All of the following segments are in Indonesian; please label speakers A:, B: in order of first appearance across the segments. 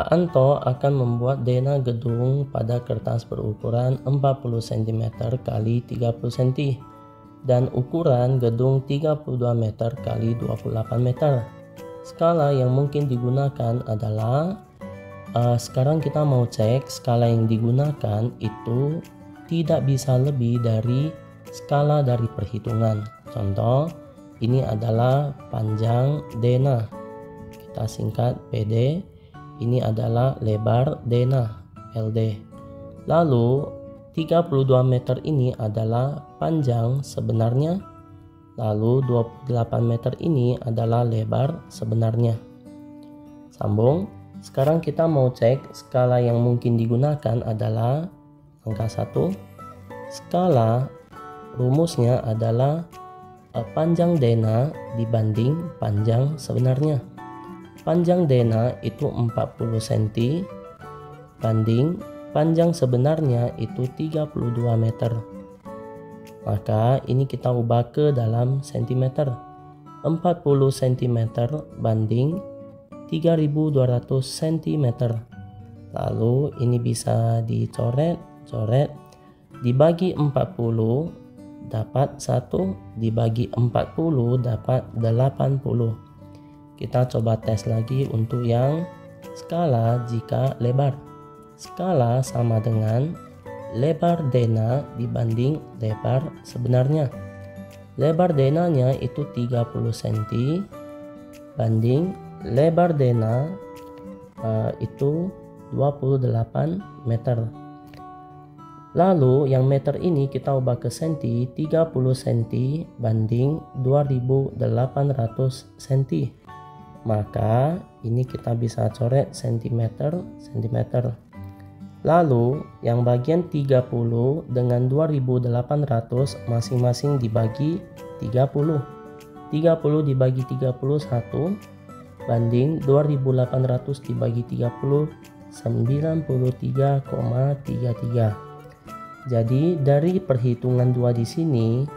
A: Pak Anto akan membuat dena gedung pada kertas berukuran 40 cm x 30 cm dan ukuran gedung 32 meter x 28 meter. Skala yang mungkin digunakan adalah sekarang kita mau cek skala yang digunakan itu tidak bisa lebih dari skala dari perhitungan. Contoh, ini adalah panjang dena, kita singkat PD. Ini adalah lebar dena, LD. Lalu 32 meter ini adalah panjang sebenarnya. Lalu 28 meter ini adalah lebar sebenarnya. Sambung. Sekarang kita mau cek skala yang mungkin digunakan adalah angka 1. Skala rumusnya adalah panjang dena dibanding panjang sebenarnya. Panjang dena itu 40 cm banding panjang sebenarnya itu 32 meter. Maka ini kita ubah ke dalam cm. 40 cm banding 3200 cm. Lalu ini bisa dicoret, dibagi 40 dapat 1, dibagi 40 dapat 80. Kita coba tes lagi untuk yang skala jika lebar. Skala sama dengan lebar dena dibanding lebar sebenarnya. Lebar denanya itu 30 cm banding lebar dena itu 28 meter. Lalu yang meter ini kita ubah ke senti, 30 cm banding 2800 cm. Maka ini kita bisa coret cm. Lalu yang bagian 30 dengan 2800 masing-masing dibagi 30. 30 dibagi 31 banding 2800 dibagi 30 93,33. Jadi dari perhitungan 2 di sini,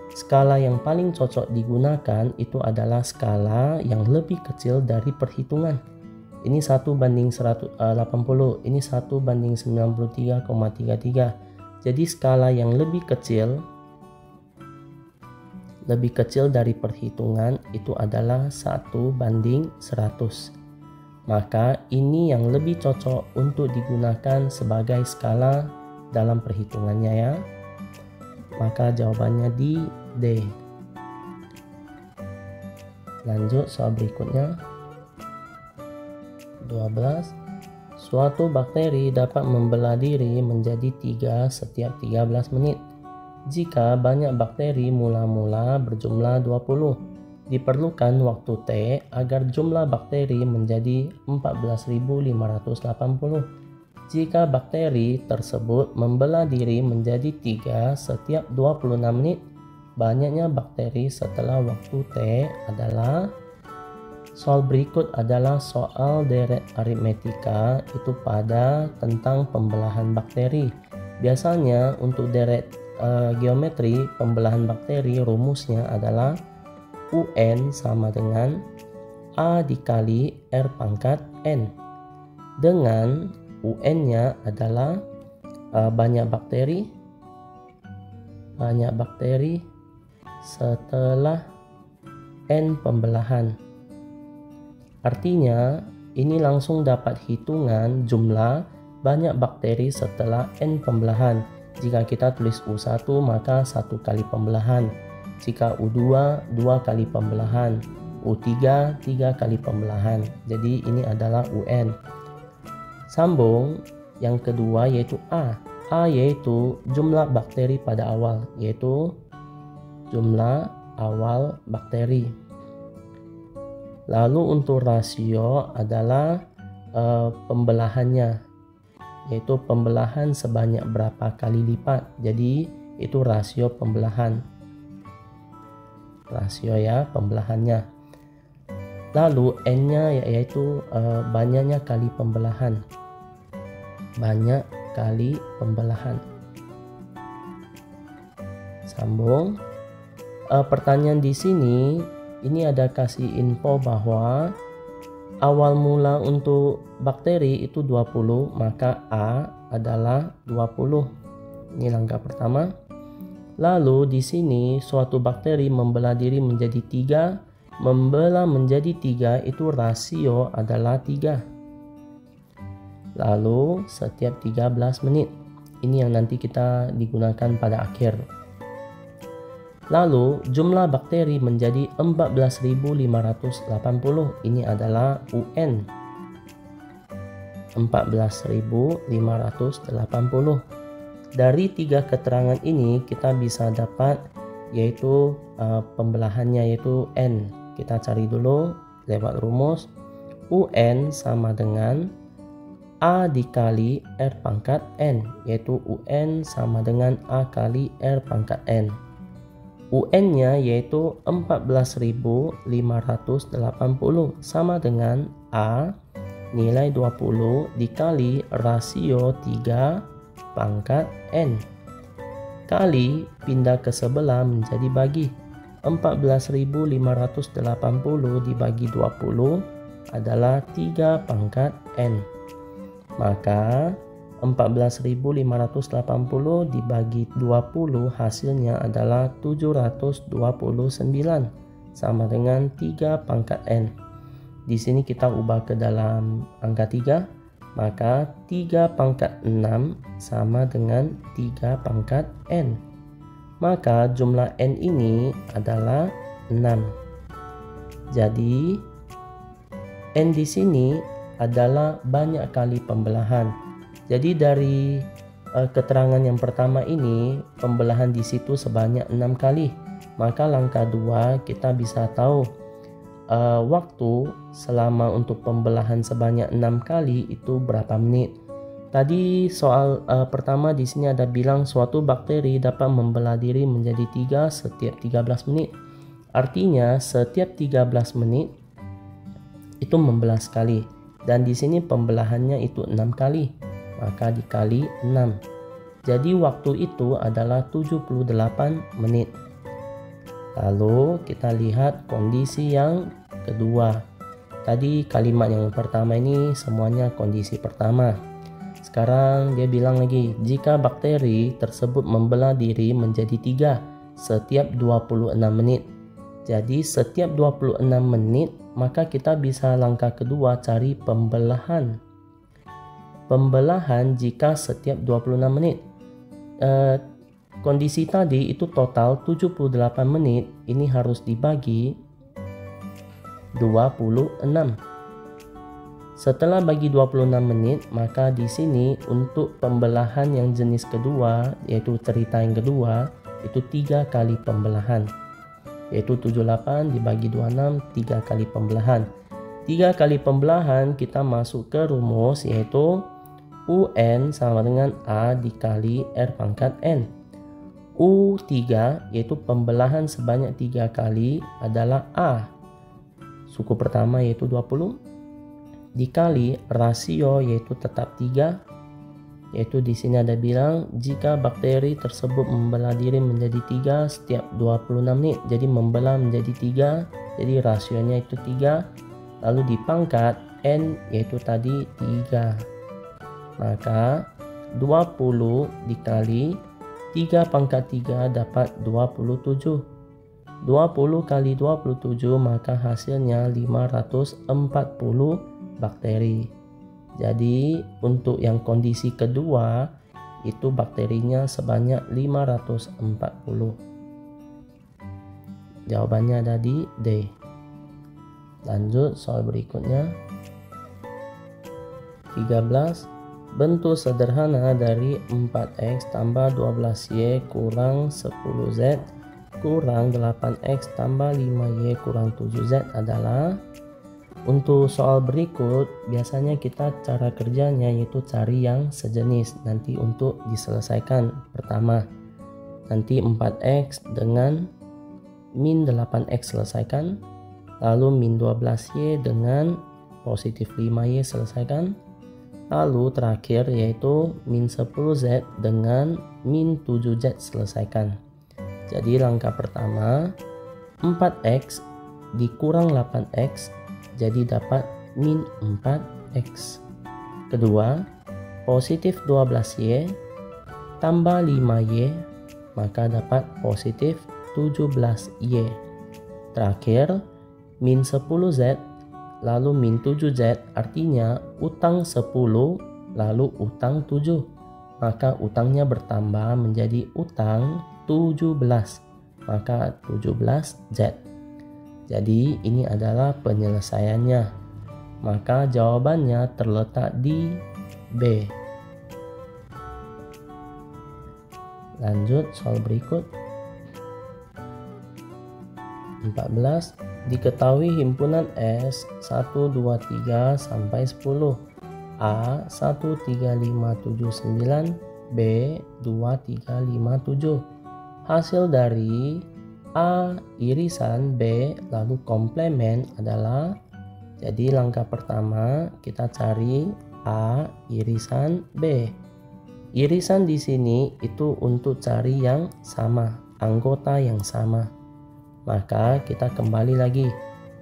A: skala yang paling cocok digunakan itu adalah skala yang lebih kecil dari perhitungan. Ini 1 banding 180, ini 1 banding 93,33. Jadi skala yang lebih kecil dari perhitungan itu adalah 1 banding 100. Maka ini yang lebih cocok untuk digunakan sebagai skala dalam perhitungannya ya. Maka jawabannya di D. Lanjut soal berikutnya. 12. Suatu bakteri dapat membelah diri menjadi 3 setiap 13 menit. Jika banyak bakteri mula-mula berjumlah 20, diperlukan waktu T agar jumlah bakteri menjadi 14.580. Jika bakteri tersebut membelah diri menjadi 3 setiap 26 menit, banyaknya bakteri setelah waktu T adalah. Soal berikut adalah soal deret aritmetika itu pada tentang pembelahan bakteri. Biasanya untuk deret geometri pembelahan bakteri rumusnya adalah UN sama dengan A dikali R pangkat N, dengan UN-nya adalah banyak bakteri setelah N pembelahan. Artinya ini langsung dapat hitungan jumlah banyak bakteri setelah N pembelahan. Jika kita tulis U1 maka 1 kali pembelahan. Jika U2 2 kali pembelahan. U3 3 kali pembelahan. Jadi ini adalah UN. Sambung yang kedua yaitu A. A yaitu jumlah bakteri pada awal, yaitu jumlah awal bakteri. Lalu untuk rasio adalah pembelahannya, yaitu pembelahan sebanyak berapa kali lipat. Jadi itu rasio pembelahan. Rasio ya pembelahannya. Lalu N-nya yaitu banyaknya kali pembelahan. Banyak kali pembelahan. Sambung. Pertanyaan di sini ini ada kasih info bahwa awal mula untuk bakteri itu 20, maka A adalah 20. Ini langkah pertama. Lalu di sini suatu bakteri membelah diri menjadi 3. Membelah menjadi 3 itu rasio adalah 3. Lalu setiap 13 menit. Ini yang nanti kita digunakan pada akhir. Lalu jumlah bakteri menjadi 14.580. Ini adalah UN. 14.580. Dari 3 keterangan ini kita bisa dapat yaitu pembelahannya yaitu N. Kita cari dulu lewat rumus. UN sama dengan A dikali R pangkat N, yaitu UN sama dengan A kali R pangkat N. UN-nya yaitu 14.580 sama dengan A nilai 20 dikali rasio 3 pangkat N kali pindah ke sebelah menjadi bagi. 14.580 dibagi 20 adalah 3 pangkat N. Maka 14.580 dibagi 20 hasilnya adalah 729 sama dengan 3 pangkat N. Di sini kita ubah ke dalam angka 3, maka 3 pangkat 6 sama dengan 3 pangkat N. Maka jumlah N ini adalah 6. Jadi N di sini adalah banyak kali pembelahan. Jadi dari keterangan yang pertama ini pembelahan di situ sebanyak 6 kali. Maka langkah 2 kita bisa tahu waktu selama untuk pembelahan sebanyak 6 kali itu berapa menit. Tadi soal pertama di sini ada bilang suatu bakteri dapat membelah diri menjadi 3 setiap 13 menit. Artinya setiap 13 menit itu membelah sekali. Dan di sini pembelahannya itu 6 kali. Maka dikali 6. Jadi waktu itu adalah 78 menit. Lalu kita lihat kondisi yang kedua. Tadi kalimat yang pertama ini semuanya kondisi pertama. Sekarang dia bilang lagi, jika bakteri tersebut membelah diri menjadi 3 setiap 26 menit. Jadi setiap 26 menit maka kita bisa langkah kedua cari pembelahan. Pembelahan jika setiap 26 menit. Kondisi tadi itu total 78 menit, ini harus dibagi 26. Setelah bagi 26 menit, maka di sini untuk pembelahan yang jenis kedua, yaitu cerita yang kedua, itu 3 kali pembelahan. Yaitu 78 dibagi 26, 3 kali pembelahan. 3 kali pembelahan kita masuk ke rumus yaitu UN sama dengan A dikali R pangkat N. U3 yaitu pembelahan sebanyak 3 kali adalah A. Suku pertama yaitu 20 dikali rasio yaitu tetap 3. Yaitu di sini ada bilang jika bakteri tersebut membelah diri menjadi 3 setiap 26 menit. Jadi membelah menjadi 3, jadi rasionya itu 3. Lalu dipangkat N yaitu tadi 3. Maka 20 dikali 3 pangkat 3 dapat 27. 20 kali 27 maka hasilnya 540 bakteri. Jadi untuk yang kondisi kedua itu bakterinya sebanyak 540. Jawabannya ada di D. Lanjut soal berikutnya. 13. Bentuk sederhana dari 4x tambah 12y kurang 10z kurang 8x tambah 5y kurang 7z adalah. Untuk soal berikut biasanya kita cara kerjanya yaitu cari yang sejenis nanti untuk diselesaikan. Pertama nanti 4x dengan min 8x selesaikan, lalu min 12y dengan positif 5y selesaikan. Lalu terakhir yaitu min 10z dengan min 7z selesaikan. Jadi langkah pertama 4x dikurang 8x jadi dapat min 4x. Kedua, positif 12y tambah 5y, maka dapat positif 17y. Terakhir, min 10z lalu min 7z, artinya utang 10 lalu utang 7. Maka utangnya bertambah menjadi utang 17, maka 17z. Jadi ini adalah penyelesaiannya. Maka jawabannya terletak di B. Lanjut soal berikut. 14. Diketahui himpunan S 1, 2, 3 sampai 10, A 1, 3, 5, 7, 9, B 2, 3, 5, 7. Hasil dari A irisan B lalu komplement adalah, jadi langkah pertama kita cari A irisan B. Irisan di sini itu untuk cari yang sama, anggota yang sama. Maka kita kembali lagi.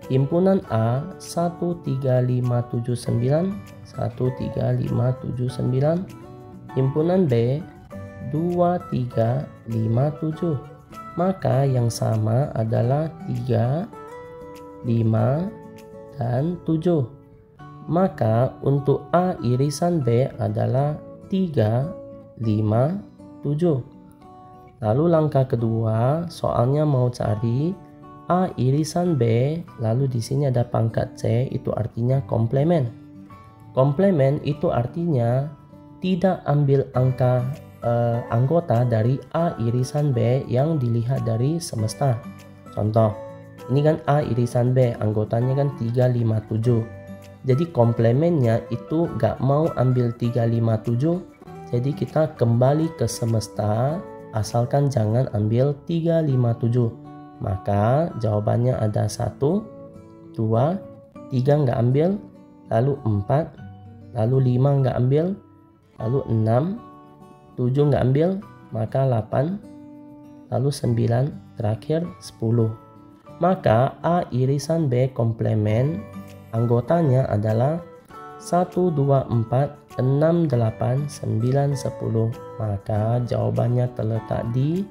A: Himpunan A 1, 3, 5, 7, 9, 1, 3, 5, 7, 9. Himpunan B 2, 3, 5, 7. Maka yang sama adalah 3, 5, dan 7. Maka untuk A irisan B adalah 3, 5, 7. Lalu langkah kedua, soalnya mau cari A irisan B, lalu di sini ada pangkat C, itu artinya komplement. Komplement itu artinya tidak ambil anggota dari A irisan B yang dilihat dari semesta. Contoh, ini kan A irisan B, anggotanya kan 3, 5, 7. Jadi komplementnya itu gak mau ambil 3, 5, 7. Jadi kita kembali ke semesta, asalkan jangan ambil 3, 5, 7. Maka jawabannya ada 1, 2, 3 nggak ambil, lalu 4, lalu 5 nggak ambil, lalu 6, 7 nggak ambil, maka 8, lalu 9, terakhir 10. Maka A irisan B komplement anggotanya adalah 1, 2, 4, 6, 8, 9, 10. Maka jawabannya terletak di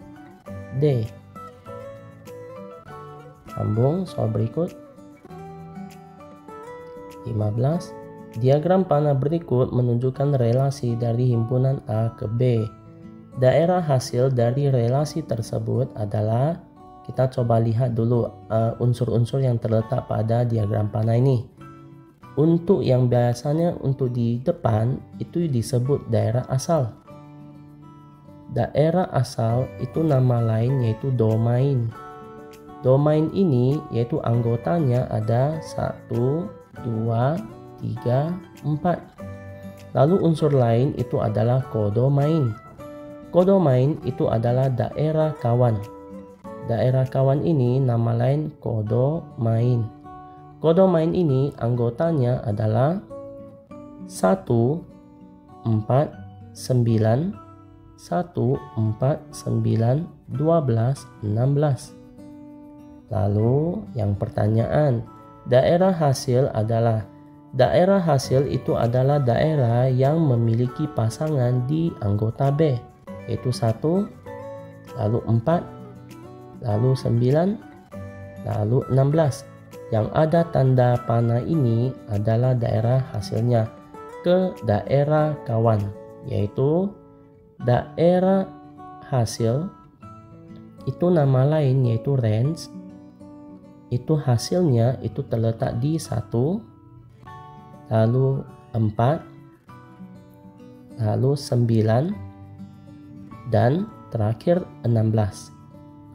A: D. Sambung soal berikut. 15. Diagram panah berikut menunjukkan relasi dari himpunan A ke B. Daerah hasil dari relasi tersebut adalah, kita coba lihat dulu unsur-unsur yang terletak pada diagram panah ini. Untuk yang biasanya untuk di depan itu disebut daerah asal. Daerah asal itu nama lain yaitu domain. Domain ini yaitu anggotanya ada 1, 2, 3, 4. Lalu unsur lain itu adalah kodomain. Kodomain itu adalah daerah kawan. Daerah kawan ini nama lain kodomain. Kodomain ini anggotanya adalah 1, 4, 9, 1, 4, 9, 12, 16. Lalu yang pertanyaan, daerah hasil adalah, daerah hasil itu adalah daerah yang memiliki pasangan di anggota B, yaitu 1, lalu 4, lalu 9, lalu 16. Yang ada tanda panah ini adalah daerah hasilnya ke daerah kawan, yaitu daerah hasil itu nama lain yaitu range. Itu hasilnya itu terletak di 1, lalu 4, lalu 9, dan terakhir 16.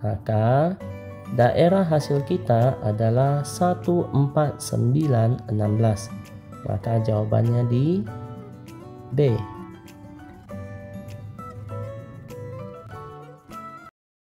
A: Maka daerah hasil kita adalah 1, 4, 9, 16. Maka jawabannya di B.